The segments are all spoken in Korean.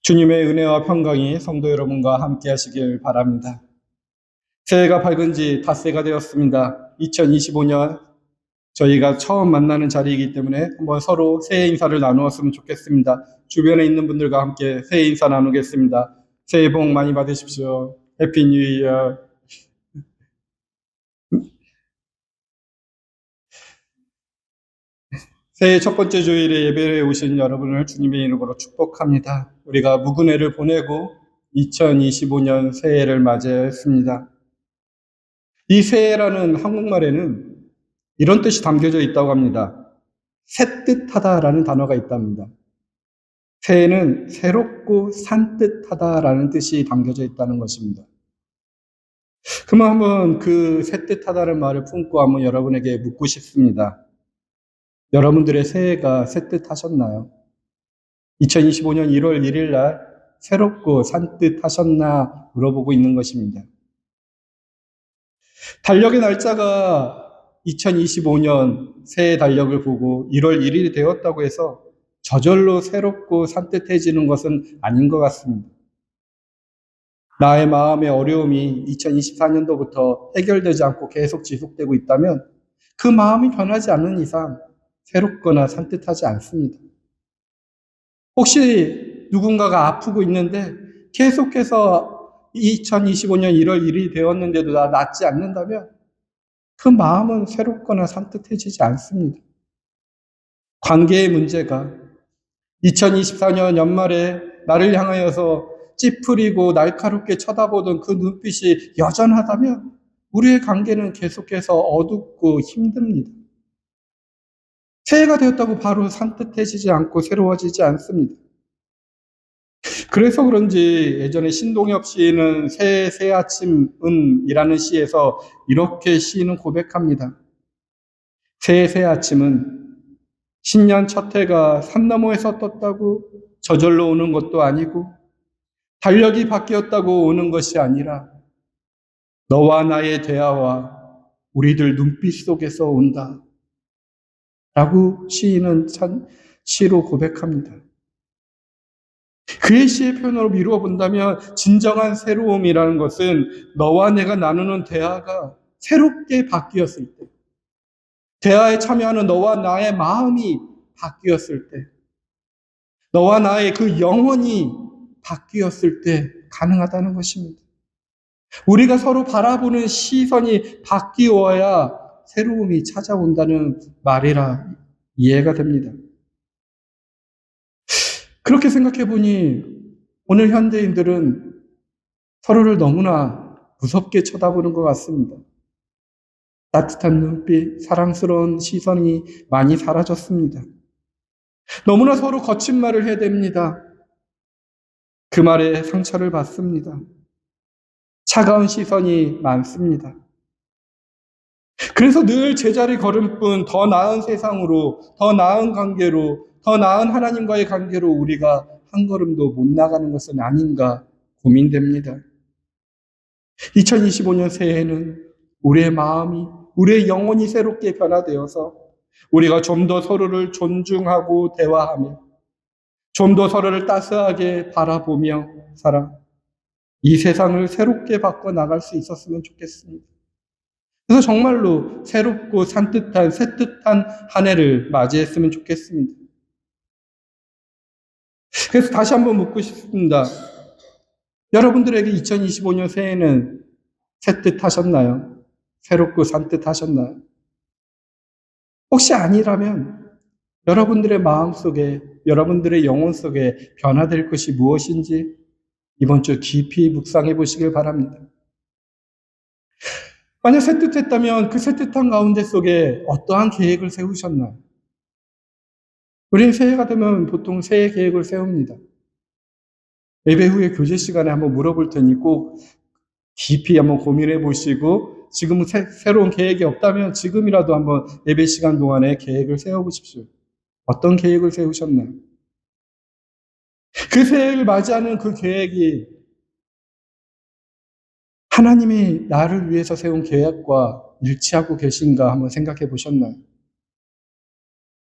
주님의 은혜와 평강이 성도 여러분과 함께 하시길 바랍니다. 새해가 밝은 지 닷새가 되었습니다. 2025년 저희가 처음 만나는 자리이기 때문에 한번 서로 새해 인사를 나누었으면 좋겠습니다. 주변에 있는 분들과 함께 새해 인사 나누겠습니다. 새해 복 많이 받으십시오. 해피 뉴 이어. 새해 첫 번째 주일에 예배에 오신 여러분을 주님의 이름으로 축복합니다. 우리가 묵은해를 보내고 2025년 새해를 맞이했습니다. 이 새해라는 한국말에는 이런 뜻이 담겨져 있다고 합니다. 새뜻하다라는 단어가 있답니다. 새해는 새롭고 산뜻하다라는 뜻이 담겨져 있다는 것입니다. 그러면 한번 그 새뜻하다는 말을 품고 한번 여러분에게 묻고 싶습니다. 여러분들의 새해가 새뜻하셨나요? 2025년 1월 1일 날 새롭고 산뜻하셨나 물어보고 있는 것입니다. 달력의 날짜가 2025년 새해 달력을 보고 1월 1일이 되었다고 해서 저절로 새롭고 산뜻해지는 것은 아닌 것 같습니다. 나의 마음의 어려움이 2024년도부터 해결되지 않고 계속 지속되고 있다면 그 마음이 변하지 않는 이상 새롭거나 산뜻하지 않습니다. 혹시 누군가가 아프고 있는데 계속해서 2025년 1월 1일이 되었는데도 낫지 않는다면 그 마음은 새롭거나 산뜻해지지 않습니다. 관계의 문제가 2024년 연말에 나를 향하여서 찌푸리고 날카롭게 쳐다보던 그 눈빛이 여전하다면 우리의 관계는 계속해서 어둡고 힘듭니다. 새해가 되었다고 바로 산뜻해지지 않고 새로워지지 않습니다. 그래서 그런지 예전에 신동엽 시인은 새 아침은이라는 시에서 이렇게 시인은 고백합니다. 새 아침은 신년 첫 해가 산 너머에서 떴다고 저절로 오는 것도 아니고 달력이 바뀌었다고 오는 것이 아니라 너와 나의 대화와 우리들 눈빛 속에서 온다. 라고 시인은 시로 고백합니다. 그의 시의 표현으로 미루어 본다면 진정한 새로움이라는 것은 너와 내가 나누는 대화가 새롭게 바뀌었을 때, 대화에 참여하는 너와 나의 마음이 바뀌었을 때, 너와 나의 그 영혼이 바뀌었을 때 가능하다는 것입니다. 우리가 서로 바라보는 시선이 바뀌어야 새로움이 찾아온다는 말이라 이해가 됩니다. 그렇게 생각해 보니 오늘 현대인들은 서로를 너무나 무섭게 쳐다보는 것 같습니다. 따뜻한 눈빛, 사랑스러운 시선이 많이 사라졌습니다. 너무나 서로 거친 말을 해댑니다. 그 말에 상처를 받습니다. 차가운 시선이 많습니다. 그래서 늘 제자리 걸음뿐 더 나은 세상으로, 더 나은 관계로, 더 나은 하나님과의 관계로 우리가 한 걸음도 못 나가는 것은 아닌가 고민됩니다. 2025년 새해에는 우리의 마음이, 우리의 영혼이 새롭게 변화되어서 우리가 좀 더 서로를 존중하고 대화하며 좀 더 서로를 따스하게 바라보며 살아 이 세상을 새롭게 바꿔 나갈 수 있었으면 좋겠습니다. 그래서 정말로 새롭고 산뜻한 새뜻한 한 해를 맞이했으면 좋겠습니다. 그래서 다시 한번 묻고 싶습니다. 여러분들에게 2025년 새해는 새뜻하셨나요? 새롭고 산뜻하셨나요? 혹시 아니라면 여러분들의 마음 속에, 여러분들의 영혼 속에 변화될 것이 무엇인지 이번 주 깊이 묵상해 보시길 바랍니다. 만약 새뜻했다면 그 새뜻한 가운데 속에 어떠한 계획을 세우셨나요? 우리는 새해가 되면 보통 새해 계획을 세웁니다. 예배 후에 교제 시간에 한번 물어볼 테니 꼭 깊이 한번 고민해 보시고 지금은 새로운 계획이 없다면 지금이라도 한번 예배 시간 동안에 계획을 세워보십시오. 어떤 계획을 세우셨나요? 그 새해를 맞이하는 그 계획이 하나님이 나를 위해서 세운 계획과 일치하고 계신가 한번 생각해 보셨나요?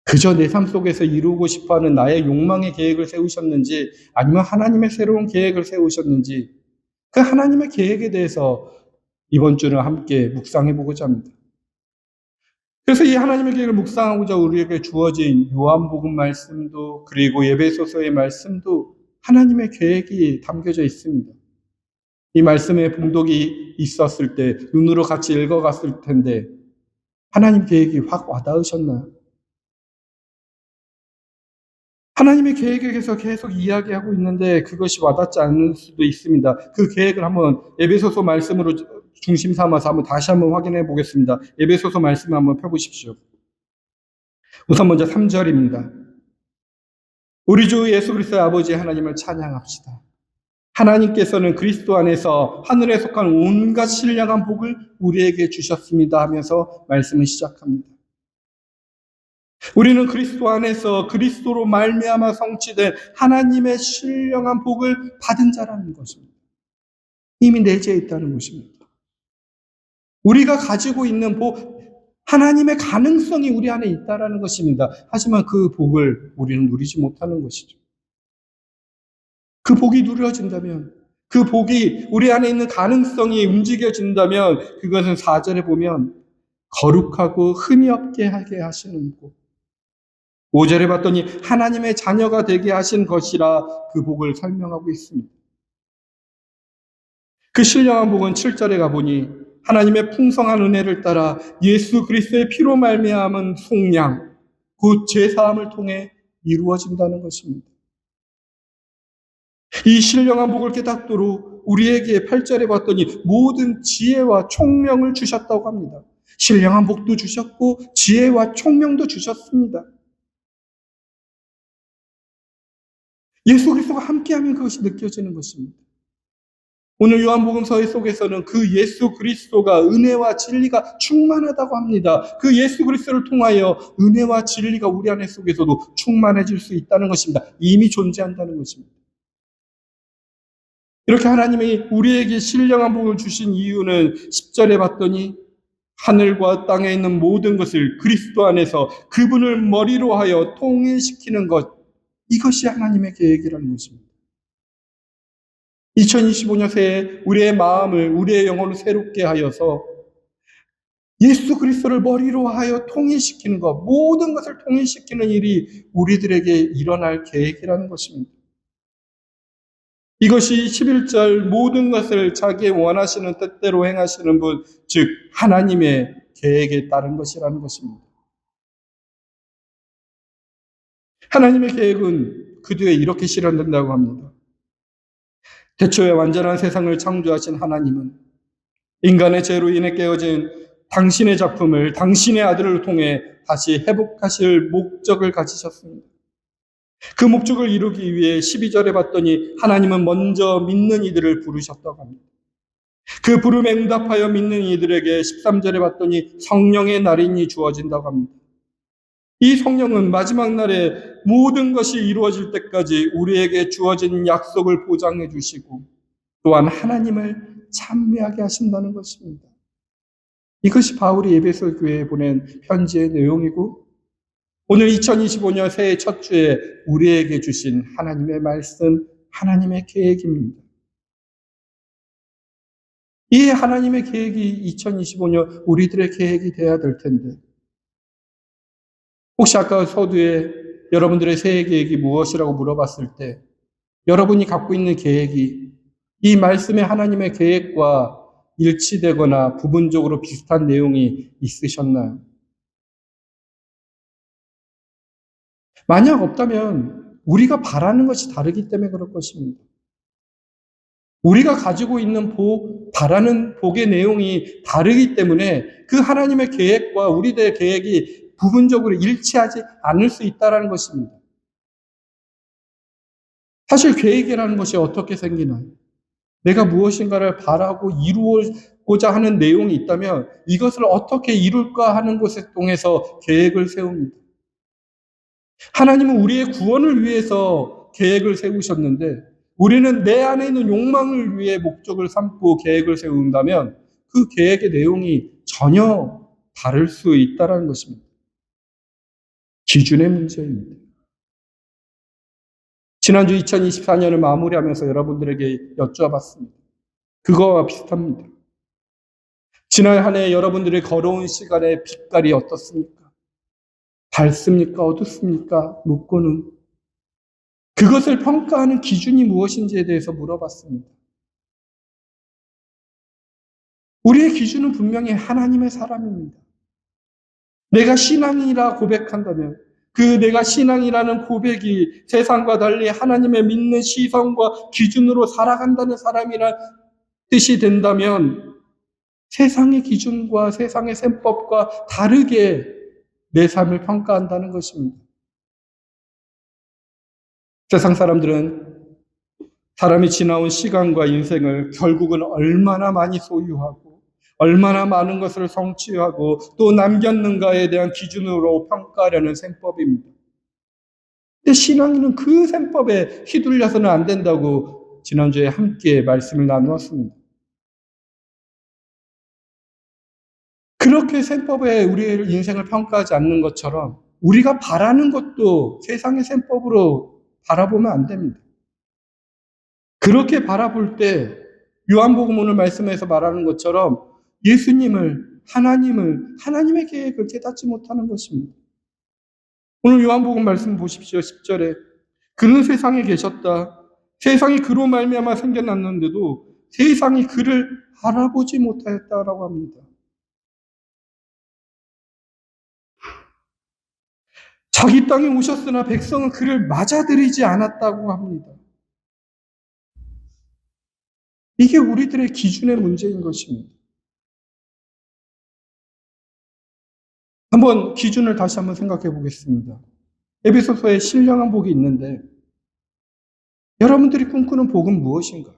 그저 내 삶 속에서 이루고 싶어하는 나의 욕망의 계획을 세우셨는지, 아니면 하나님의 새로운 계획을 세우셨는지, 그 하나님의 계획에 대해서 이번 주는 함께 묵상해 보고자 합니다. 그래서 이 하나님의 계획을 묵상하고자 우리에게 주어진 요한복음 말씀도, 그리고 에베소서의 말씀도 하나님의 계획이 담겨져 있습니다. 이 말씀에 봉독이 있었을 때 눈으로 같이 읽어갔을 텐데 하나님 계획이 확 와닿으셨나요? 하나님의 계획에 대해서 계속 이야기하고 있는데 그것이 와닿지 않을 수도 있습니다. 그 계획을 한번 에베소서 말씀으로 중심 삼아서 다시 한번 확인해 보겠습니다. 에베소서 말씀을 한번 펴보십시오. 우선 먼저 3절입니다. 우리 주 예수 그리스도의 아버지 하나님을 찬양합시다. 하나님께서는 그리스도 안에서 하늘에 속한 온갖 신령한 복을 우리에게 주셨습니다 하면서 말씀을 시작합니다. 우리는 그리스도 안에서 그리스도로 말미암아 성취된 하나님의 신령한 복을 받은 자라는 것입니다. 이미 내재해 있다는 것입니다. 우리가 가지고 있는 복, 하나님의 가능성이 우리 안에 있다는 것입니다. 하지만 그 복을 우리는 누리지 못하는 것이죠. 그 복이 누려진다면, 그 복이 우리 안에 있는 가능성이 움직여진다면 그것은 4절에 보면 거룩하고 흠이 없게 하게 하시는 복, 5절에 봤더니 하나님의 자녀가 되게 하신 것이라 그 복을 설명하고 있습니다. 그 신령한 복은 7절에 가보니 하나님의 풍성한 은혜를 따라 예수 그리스도의 피로 말미암은 속량, 곧 제사함을 통해 이루어진다는 것입니다. 이 신령한 복을 깨닫도록 우리에게 8절에 봤더니 모든 지혜와 총명을 주셨다고 합니다. 신령한 복도 주셨고 지혜와 총명도 주셨습니다. 예수 그리스도가 함께하면 그것이 느껴지는 것입니다. 오늘 요한복음서 속에서는 그 예수 그리스도가 은혜와 진리가 충만하다고 합니다. 그 예수 그리스도를 통하여 은혜와 진리가 우리 안에 속에서도 충만해질 수 있다는 것입니다. 이미 존재한다는 것입니다. 이렇게 하나님이 우리에게 신령한 복을 주신 이유는 10절에 봤더니 하늘과 땅에 있는 모든 것을 그리스도 안에서 그분을 머리로 하여 통일시키는 것, 이것이 하나님의 계획이라는 것입니다. 2025년 새해 우리의 마음을, 우리의 영혼을 새롭게 하여서 예수 그리스도를 머리로 하여 통일시키는 것, 모든 것을 통일시키는 일이 우리들에게 일어날 계획이라는 것입니다. 이것이 11절 모든 것을 자기의 원하시는 뜻대로 행하시는 분, 즉 하나님의 계획에 따른 것이라는 것입니다. 하나님의 계획은 그 뒤에 이렇게 실현된다고 합니다. 태초에 완전한 세상을 창조하신 하나님은 인간의 죄로 인해 깨어진 당신의 작품을 당신의 아들을 통해 다시 회복하실 목적을 가지셨습니다. 그 목적을 이루기 위해 12절에 봤더니 하나님은 먼저 믿는 이들을 부르셨다고 합니다. 그 부름에 응답하여 믿는 이들에게 13절에 봤더니 성령의 날인이 주어진다고 합니다. 이 성령은 마지막 날에 모든 것이 이루어질 때까지 우리에게 주어진 약속을 보장해 주시고 또한 하나님을 찬미하게 하신다는 것입니다. 이것이 바울이 에베소 교회에 보낸 편지의 내용이고 오늘 2025년 새해 첫 주에 우리에게 주신 하나님의 말씀, 하나님의 계획입니다. 이 하나님의 계획이 2025년 우리들의 계획이 되어야 될 텐데 혹시 아까 서두에 여러분들의 새해 계획이 무엇이라고 물어봤을 때 여러분이 갖고 있는 계획이 이 말씀의 하나님의 계획과 일치되거나 부분적으로 비슷한 내용이 있으셨나요? 만약 없다면 우리가 바라는 것이 다르기 때문에 그럴 것입니다. 우리가 가지고 있는 복, 바라는 복의 내용이 다르기 때문에 그 하나님의 계획과 우리들의 계획이 부분적으로 일치하지 않을 수 있다는 것입니다. 사실 계획이라는 것이 어떻게 생기나요? 내가 무엇인가를 바라고 이루고자 하는 내용이 있다면 이것을 어떻게 이룰까 하는 것을 통해서 계획을 세웁니다. 하나님은 우리의 구원을 위해서 계획을 세우셨는데 우리는 내 안에 있는 욕망을 위해 목적을 삼고 계획을 세운다면 그 계획의 내용이 전혀 다를 수 있다는 것입니다. 기준의 문제입니다. 지난주 2024년을 마무리하면서 여러분들에게 여쭈어봤습니다. 그거와 비슷합니다. 지난 한 해 여러분들의 걸어온 시간의 빛깔이 어떻습니까? 밝습니까? 어둡습니까? 묻고는 그것을 평가하는 기준이 무엇인지에 대해서 물어봤습니다. 우리의 기준은 분명히 하나님의 사람입니다. 내가 신앙이라 고백한다면 그 내가 신앙이라는 고백이 세상과 달리 하나님의 믿는 시선과 기준으로 살아간다는 사람이란 뜻이 된다면 세상의 기준과 세상의 셈법과 다르게 내 삶을 평가한다는 것입니다. 세상 사람들은 사람이 지나온 시간과 인생을 결국은 얼마나 많이 소유하고 얼마나 많은 것을 성취하고 또 남겼는가에 대한 기준으로 평가하려는 셈법입니다. 근데 신앙인은 그 셈법에 휘둘려서는 안 된다고 지난주에 함께 말씀을 나누었습니다. 그렇게 셈법에 우리의 인생을 평가하지 않는 것처럼 우리가 바라는 것도 세상의 셈법으로 바라보면 안 됩니다. 그렇게 바라볼 때 요한복음 오늘 말씀에서 말하는 것처럼 예수님을, 하나님의 계획을 깨닫지 못하는 것입니다. 오늘 요한복음 말씀 보십시오. 10절에 그는 세상에 계셨다. 세상이 그로 말미암아 생겨났는데도 세상이 그를 알아보지 못하였다라고 합니다. 자기 땅에 오셨으나 백성은 그를 맞아들이지 않았다고 합니다. 이게 우리들의 기준의 문제인 것입니다. 기준을 다시 한번 생각해 보겠습니다. 에베소서에 신령한 복이 있는데 여러분들이 꿈꾸는 복은 무엇인가요?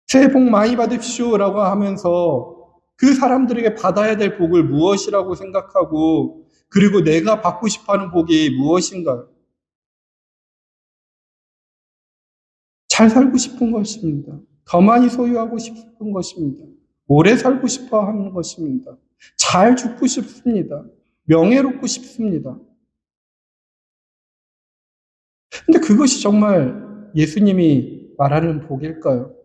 새해 복 많이 받으십시오라고 하면서 그 사람들에게 받아야 될 복을 무엇이라고 생각하고 그리고 내가 받고 싶어하는 복이 무엇인가요? 잘 살고 싶은 것입니다. 더 많이 소유하고 싶은 것입니다. 오래 살고 싶어 하는 것입니다. 잘 죽고 싶습니다. 명예롭고 싶습니다. 근데 그것이 정말 예수님이 말하는 복일까요?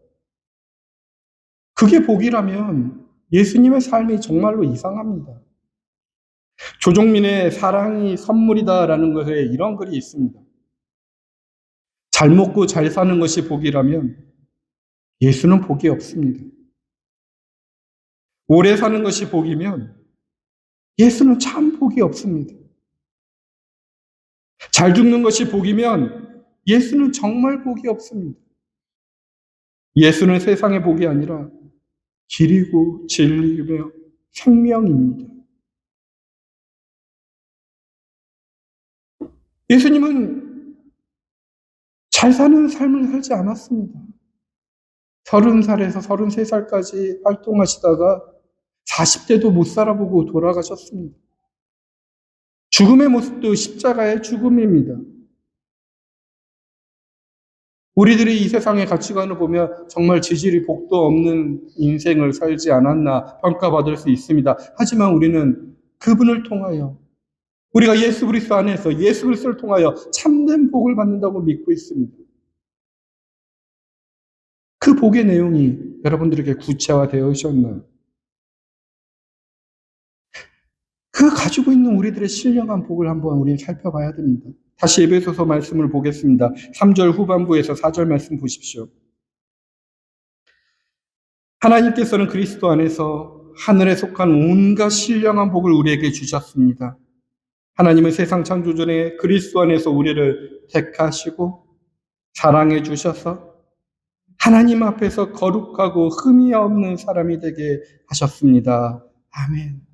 그게 복이라면 예수님의 삶이 정말로 이상합니다. 조종민의 사랑이 선물이다라는 것에 이런 글이 있습니다. 잘 먹고 잘 사는 것이 복이라면 예수는 복이 없습니다. 오래 사는 것이 복이면 예수는 참 복이 없습니다. 잘 죽는 것이 복이면 예수는 정말 복이 없습니다. 예수는 세상의 복이 아니라 길이고 진리이며 생명입니다. 예수님은 잘 사는 삶을 살지 않았습니다. 30살에서 33살까지 활동하시다가 40대도 못 살아보고 돌아가셨습니다. 죽음의 모습도 십자가의 죽음입니다. 우리들이 이 세상의 가치관을 보면 정말 지질이 복도 없는 인생을 살지 않았나 평가받을 수 있습니다. 하지만 우리는 그분을 통하여 우리가 예수 그리스도 안에서 예수 그리스도를 통하여 참된 복을 받는다고 믿고 있습니다. 그 복의 내용이 여러분들에게 구체화되어 있었나요? 그 가지고 있는 우리들의 신령한 복을 한번 우리는 살펴봐야 됩니다. 다시 에베소서 말씀을 보겠습니다. 3절 후반부에서 4절 말씀 보십시오. 하나님께서는 그리스도 안에서 하늘에 속한 온갖 신령한 복을 우리에게 주셨습니다. 하나님은 세상 창조 전에 그리스도 안에서 우리를 택하시고 사랑해 주셔서 하나님 앞에서 거룩하고 흠이 없는 사람이 되게 하셨습니다. 아멘.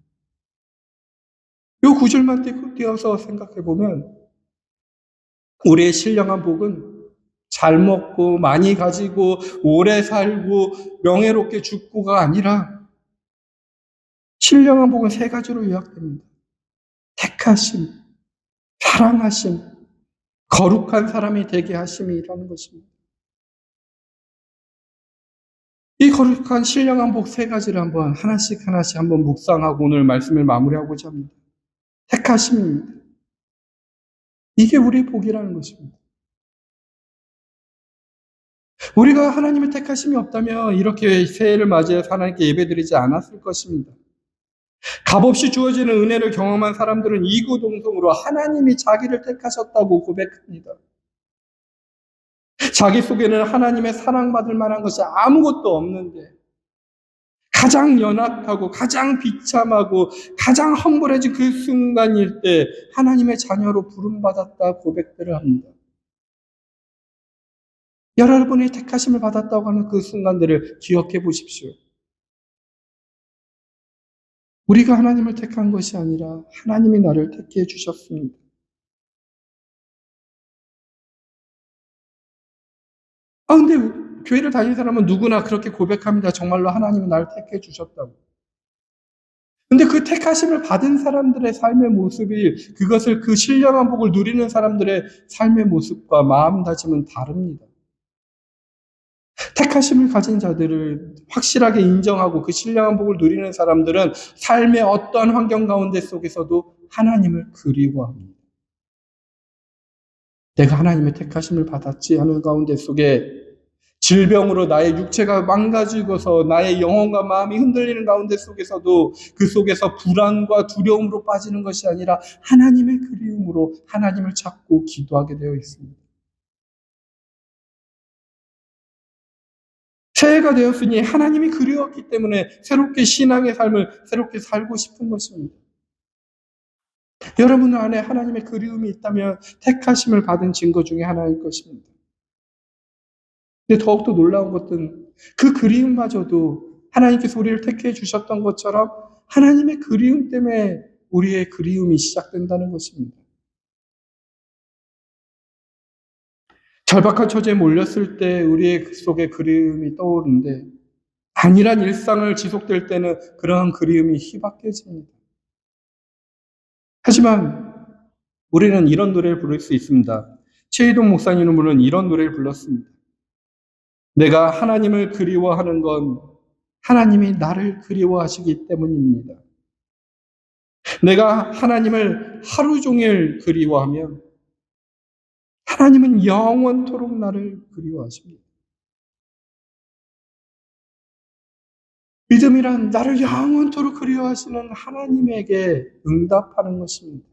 이 구절만 띄어서 생각해 보면 우리의 신령한 복은 잘 먹고 많이 가지고 오래 살고 명예롭게 죽고가 아니라 신령한 복은 세 가지로 요약됩니다. 택하심, 사랑하심, 거룩한 사람이 되게 하심이라는 것입니다. 이 거룩한 신령한 복 세 가지를 하나씩 한번 묵상하고 오늘 말씀을 마무리하고자 합니다. 택하심입니다. 이게 우리의 복이라는 것입니다. 우리가 하나님의 택하심이 없다면 이렇게 새해를 맞이해서 하나님께 예배드리지 않았을 것입니다. 값없이 주어지는 은혜를 경험한 사람들은 이구동성으로 하나님이 자기를 택하셨다고 고백합니다. 자기 속에는 하나님의 사랑받을 만한 것이 아무것도 없는데 가장 연약하고 가장 비참하고 가장 험불해진 그 순간일 때 하나님의 자녀로 부름받았다 고백들을 합니다. 여러분이 택하심을 받았다고 하는 그 순간들을 기억해 보십시오. 우리가 하나님을 택한 것이 아니라 하나님이 나를 택해 주셨습니다. 근데 교회를 다니는 사람은 누구나 그렇게 고백합니다. 정말로 하나님이 나를 택해 주셨다고. 근데 그 택하심을 받은 사람들의 삶의 모습이 그것을 그 신령한 복을 누리는 사람들의 삶의 모습과 마음다짐은 다릅니다. 택하심을 가진 자들을 확실하게 인정하고 그 신령한 복을 누리는 사람들은 삶의 어떠한 환경 가운데 속에서도 하나님을 그리워합니다. 내가 하나님의 택하심을 받았지 하는 가운데 속에 질병으로 나의 육체가 망가지고서 나의 영혼과 마음이 흔들리는 가운데 속에서도 그 속에서 불안과 두려움으로 빠지는 것이 아니라 하나님의 그리움으로 하나님을 찾고 기도하게 되어 있습니다. 새해가 되었으니 하나님이 그리웠기 때문에 새롭게 신앙의 삶을 새롭게 살고 싶은 것입니다. 여러분 안에 하나님의 그리움이 있다면 택하심을 받은 증거 중에 하나일 것입니다. 근데 더욱더 놀라운 것은 그 그리움마저도 하나님께서 우리를 택해 주셨던 것처럼 하나님의 그리움 때문에 우리의 그리움이 시작된다는 것입니다. 절박한 처지에 몰렸을 때 우리의 속에 그리움이 떠오르는데 안일한 일상을 지속될 때는 그러한 그리움이 희박해집니다. 하지만 우리는 이런 노래를 부를 수 있습니다. 최희동 목사님은 물론 이런 노래를 불렀습니다. 내가 하나님을 그리워하는 건 하나님이 나를 그리워하시기 때문입니다. 내가 하나님을 하루 종일 그리워하면 하나님은 영원토록 나를 그리워하십니다. 믿음이란 나를 영원토록 그리워하시는 하나님에게 응답하는 것입니다.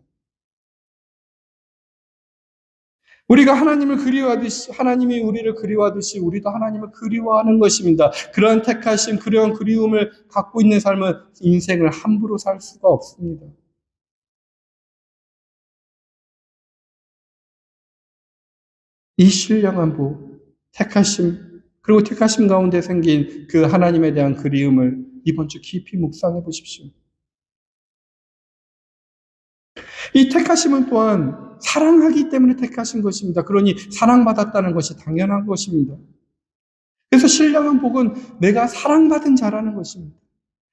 우리가 하나님을 그리워하듯이 하나님이 우리를 그리워하듯이 우리도 하나님을 그리워하는 것입니다. 그런 택하심, 그런 그리움을 갖고 있는 삶은 인생을 함부로 살 수가 없습니다. 이 신령한 복, 택하심, 그리고 택하심 가운데 생긴 그 하나님에 대한 그리움을 이번 주 깊이 묵상해 보십시오. 이 택하심은 또한 사랑하기 때문에 택하신 것입니다. 그러니 사랑받았다는 것이 당연한 것입니다. 그래서 신령한 복은 내가 사랑받은 자라는 것입니다.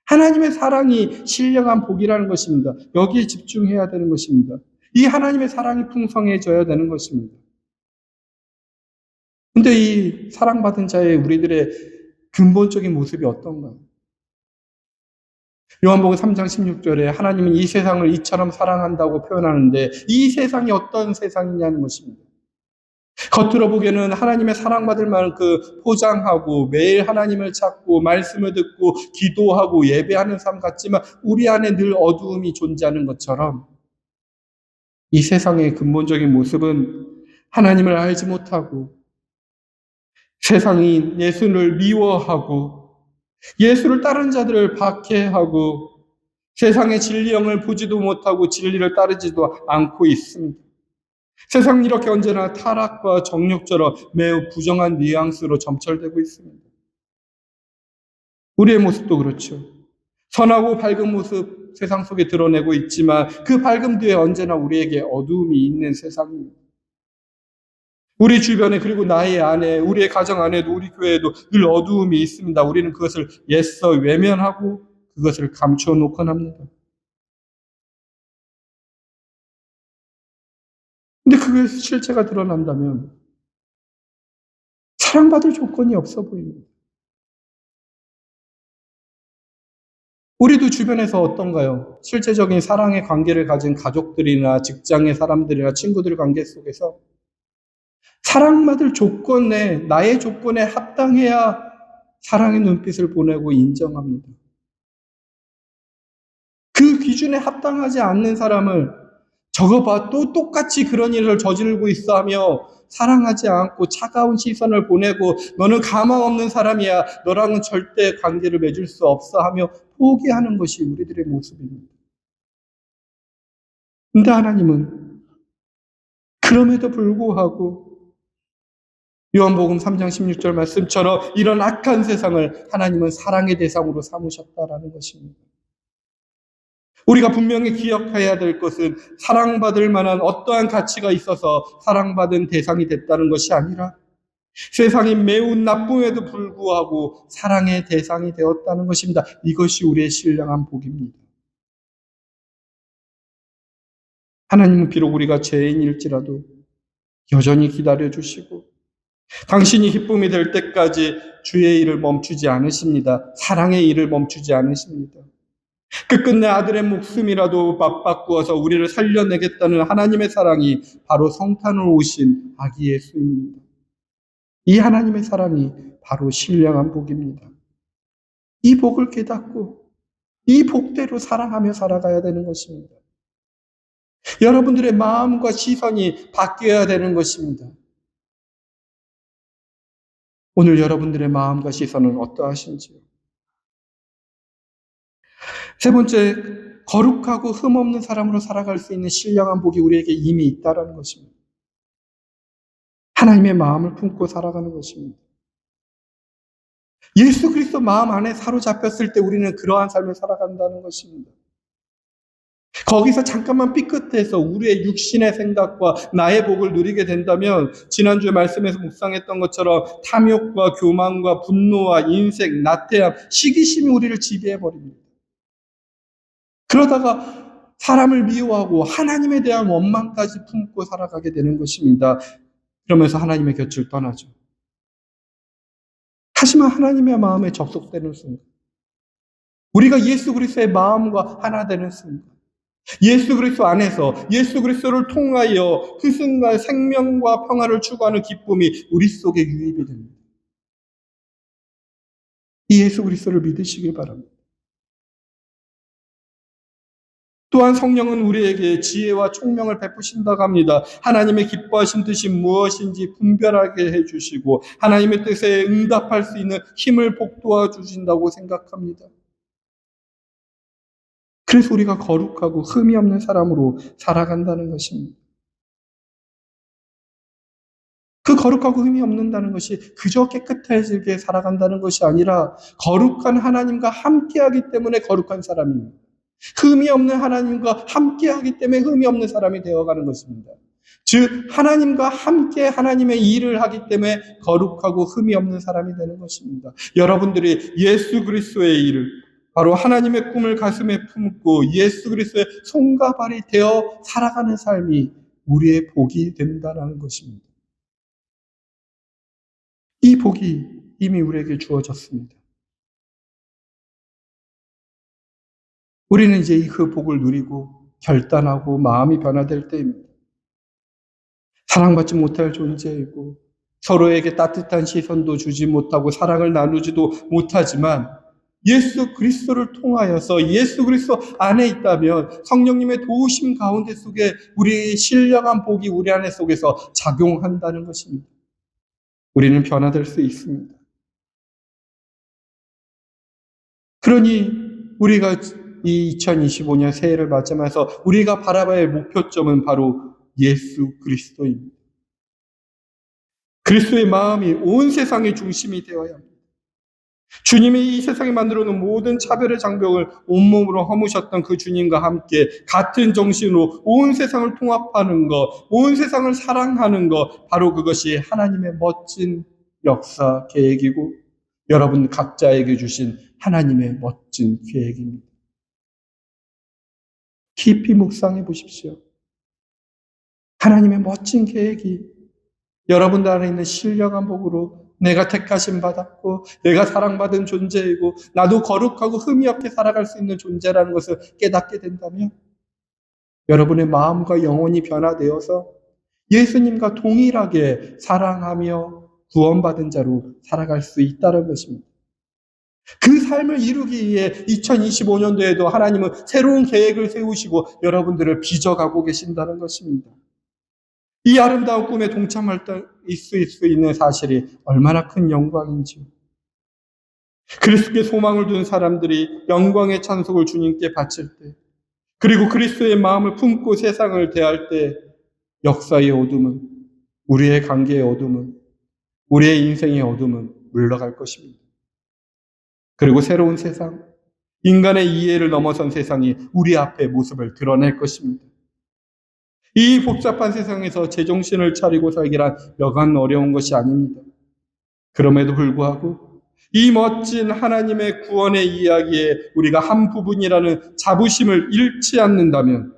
하나님의 사랑이 신령한 복이라는 것입니다. 여기에 집중해야 되는 것입니다. 이 하나님의 사랑이 풍성해져야 되는 것입니다. 근데 이 사랑받은 자의 우리들의 근본적인 모습이 어떤가요? 요한복음 3장 16절에 하나님은 이 세상을 이처럼 사랑한다고 표현하는데 이 세상이 어떤 세상이냐는 것입니다. 겉으로 보기에는 하나님의 사랑받을 만큼 포장하고 매일 하나님을 찾고 말씀을 듣고 기도하고 예배하는 삶 같지만 우리 안에 늘 어두움이 존재하는 것처럼 이 세상의 근본적인 모습은 하나님을 알지 못하고 세상이 예수를 미워하고 예수를 따른 자들을 박해하고 세상의 진리형을 보지도 못하고 진리를 따르지도 않고 있습니다. 세상은 이렇게 언제나 타락과 정욕처럼 매우 부정한 뉘앙스로 점철되고 있습니다. 우리의 모습도 그렇죠. 선하고 밝은 모습 세상 속에 드러내고 있지만 그 밝음 뒤에 언제나 우리에게 어두움이 있는 세상입니다. 우리 주변에 그리고 나의 안에 우리의 가정 안에도 우리 교회에도 늘 어두움이 있습니다. 우리는 그것을 애써 외면하고 그것을 감추어 놓곤 합니다. 근데 그게 실체가 드러난다면 사랑받을 조건이 없어 보입니다. 우리도 주변에서 어떤가요? 실제적인 사랑의 관계를 가진 가족들이나 직장의 사람들이나 친구들 관계 속에서 사랑받을 조건에, 나의 조건에 합당해야 사랑의 눈빛을 보내고 인정합니다. 그 기준에 합당하지 않는 사람을 저거 봐, 또 똑같이 그런 일을 저지르고 있어 하며 사랑하지 않고 차가운 시선을 보내고 너는 가망 없는 사람이야. 너랑은 절대 관계를 맺을 수 없어 하며 포기하는 것이 우리들의 모습입니다. 근데 하나님은 그럼에도 불구하고 요한복음 3장 16절 말씀처럼 이런 악한 세상을 하나님은 사랑의 대상으로 삼으셨다라는 것입니다. 우리가 분명히 기억해야 될 것은 사랑받을 만한 어떠한 가치가 있어서 사랑받은 대상이 됐다는 것이 아니라 세상이 매우 나쁨에도 불구하고 사랑의 대상이 되었다는 것입니다. 이것이 우리의 신령한 복입니다. 하나님은 비록 우리가 죄인일지라도 여전히 기다려주시고 당신이 기쁨이 될 때까지 주의 일을 멈추지 않으십니다. 사랑의 일을 멈추지 않으십니다. 끝끝내 아들의 목숨이라도 맞바꾸어서 우리를 살려내겠다는 하나님의 사랑이 바로 성탄으로 오신 아기 예수입니다. 이 하나님의 사랑이 바로 신령한 복입니다. 이 복을 깨닫고 이 복대로 사랑하며 살아가야 되는 것입니다. 여러분들의 마음과 시선이 바뀌어야 되는 것입니다. 오늘 여러분들의 마음과 시선은 어떠하신지요? 세 번째, 거룩하고 흠없는 사람으로 살아갈 수 있는 신령한 복이 우리에게 이미 있다는 것입니다. 하나님의 마음을 품고 살아가는 것입니다. 예수 그리스도 마음 안에 사로잡혔을 때 우리는 그러한 삶을 살아간다는 것입니다. 거기서 잠깐만 삐끗해서 우리의 육신의 생각과 나의 복을 누리게 된다면 지난주에 말씀에서 묵상했던 것처럼 탐욕과 교만과 분노와 인색, 나태함, 시기심이 우리를 지배해버립니다. 그러다가 사람을 미워하고 하나님에 대한 원망까지 품고 살아가게 되는 것입니다. 그러면서 하나님의 곁을 떠나죠. 하지만 하나님의 마음에 접속되는 순간, 우리가 예수 그리스도의 마음과 하나 되는 순간, 예수 그리스도 안에서 예수 그리스도를 통하여 그 순간 생명과 평화를 추구하는 기쁨이 우리 속에 유입이 됩니다. 이 예수 그리스도를 믿으시길 바랍니다. 또한 성령은 우리에게 지혜와 총명을 베푸신다고 합니다. 하나님의 기뻐하신 뜻이 무엇인지 분별하게 해주시고 하나님의 뜻에 응답할 수 있는 힘을 복도와 주신다고 생각합니다. 그래서 우리가 거룩하고 흠이 없는 사람으로 살아간다는 것입니다. 그 거룩하고 흠이 없는다는 것이 그저 깨끗해지게 살아간다는 것이 아니라 거룩한 하나님과 함께하기 때문에 거룩한 사람입니다. 흠이 없는 하나님과 함께하기 때문에 흠이 없는 사람이 되어가는 것입니다. 즉 하나님과 함께 하나님의 일을 하기 때문에 거룩하고 흠이 없는 사람이 되는 것입니다. 여러분들이 예수 그리스도의 일을 바로 하나님의 꿈을 가슴에 품고 예수 그리스도의 손과 발이 되어 살아가는 삶이 우리의 복이 된다는 것입니다. 이 복이 이미 우리에게 주어졌습니다. 우리는 이제 그 복을 누리고 결단하고 마음이 변화될 때입니다. 사랑받지 못할 존재이고 서로에게 따뜻한 시선도 주지 못하고 사랑을 나누지도 못하지만 예수 그리스도를 통하여서 예수 그리스도 안에 있다면 성령님의 도우심 가운데 속에 우리의 신령한 복이 우리 안에 속에서 작용한다는 것입니다. 우리는 변화될 수 있습니다. 그러니 우리가 이 2025년 새해를 맞이하면서 우리가 바라봐야 할 목표점은 바로 예수 그리스도입니다. 그리스도의 마음이 온 세상의 중심이 되어야 합니다. 주님이 이 세상에 만들어 놓은 모든 차별의 장벽을 온몸으로 허무셨던 그 주님과 함께 같은 정신으로 온 세상을 통합하는 것, 온 세상을 사랑하는 것, 바로 그것이 하나님의 멋진 역사 계획이고 여러분 각자에게 주신 하나님의 멋진 계획입니다. 깊이 묵상해 보십시오. 하나님의 멋진 계획이 여러분들 안에 있는 신령한 복으로 내가 택하심 받았고 내가 사랑받은 존재이고 나도 거룩하고 흠이 없게 살아갈 수 있는 존재라는 것을 깨닫게 된다면 여러분의 마음과 영혼이 변화되어서 예수님과 동일하게 사랑하며 구원받은 자로 살아갈 수 있다는 것입니다. 그 삶을 이루기 위해 2025년도에도 하나님은 새로운 계획을 세우시고 여러분들을 빚어가고 계신다는 것입니다. 이 아름다운 꿈에 동참할 수 있는 사실이 얼마나 큰 영광인지요. 그리스도께 소망을 둔 사람들이 영광의 찬송을 주님께 바칠 때, 그리고 그리스도의 마음을 품고 세상을 대할 때 역사의 어둠은, 우리의 관계의 어둠은, 우리의 인생의 어둠은 물러갈 것입니다. 그리고 새로운 세상, 인간의 이해를 넘어선 세상이 우리 앞에 모습을 드러낼 것입니다. 이 복잡한 세상에서 제정신을 차리고 살기란 여간 어려운 것이 아닙니다. 그럼에도 불구하고 이 멋진 하나님의 구원의 이야기에 우리가 한 부분이라는 자부심을 잃지 않는다면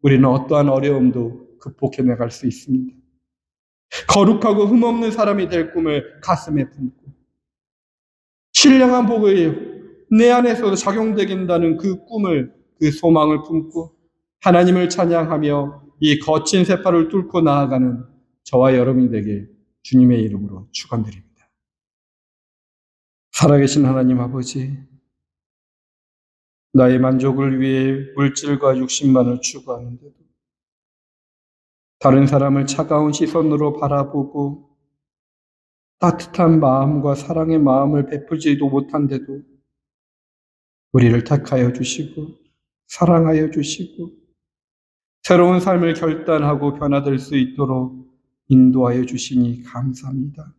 우리는 어떠한 어려움도 극복해 나갈 수 있습니다. 거룩하고 흠없는 사람이 될 꿈을 가슴에 품고 신령한 복을 내 안에서도 작용되긴다는 그 꿈을, 그 소망을 품고 하나님을 찬양하며 이 거친 세파를 뚫고 나아가는 저와 여러분이 되게 주님의 이름으로 축원드립니다. 살아계신 하나님 아버지, 나의 만족을 위해 물질과 육신만을 추구하는데도 다른 사람을 차가운 시선으로 바라보고 따뜻한 마음과 사랑의 마음을 베풀지도 못한데도 우리를 택하여 주시고 사랑하여 주시고 새로운 삶을 결단하고 변화될 수 있도록 인도하여 주시니 감사합니다.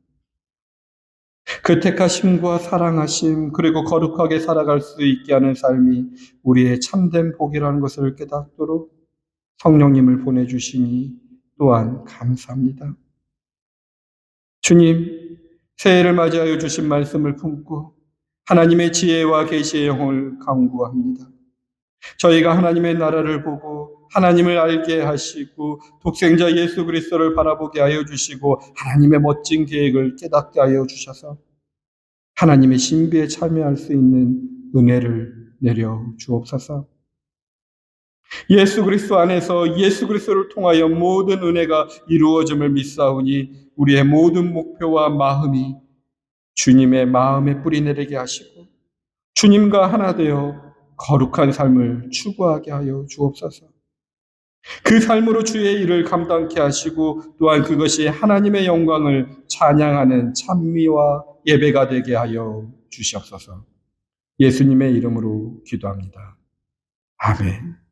그 택하심과 사랑하심 그리고 거룩하게 살아갈 수 있게 하는 삶이 우리의 참된 복이라는 것을 깨닫도록 성령님을 보내주시니 또한 감사합니다. 주님, 새해를 맞이하여 주신 말씀을 품고 하나님의 지혜와 계시의 영을 간구합니다. 저희가 하나님의 나라를 보고 하나님을 알게 하시고 독생자 예수 그리스도를 바라보게 하여 주시고 하나님의 멋진 계획을 깨닫게 하여 주셔서 하나님의 신비에 참여할 수 있는 은혜를 내려 주옵소서. 예수 그리스도 안에서 예수 그리스도를 통하여 모든 은혜가 이루어짐을 믿사오니 우리의 모든 목표와 마음이 주님의 마음에 뿌리 내리게 하시고 주님과 하나 되어 거룩한 삶을 추구하게 하여 주옵소서. 그 삶으로 주의 일을 감당케 하시고 또한 그것이 하나님의 영광을 찬양하는 찬미와 예배가 되게 하여 주시옵소서. 예수님의 이름으로 기도합니다. 아멘.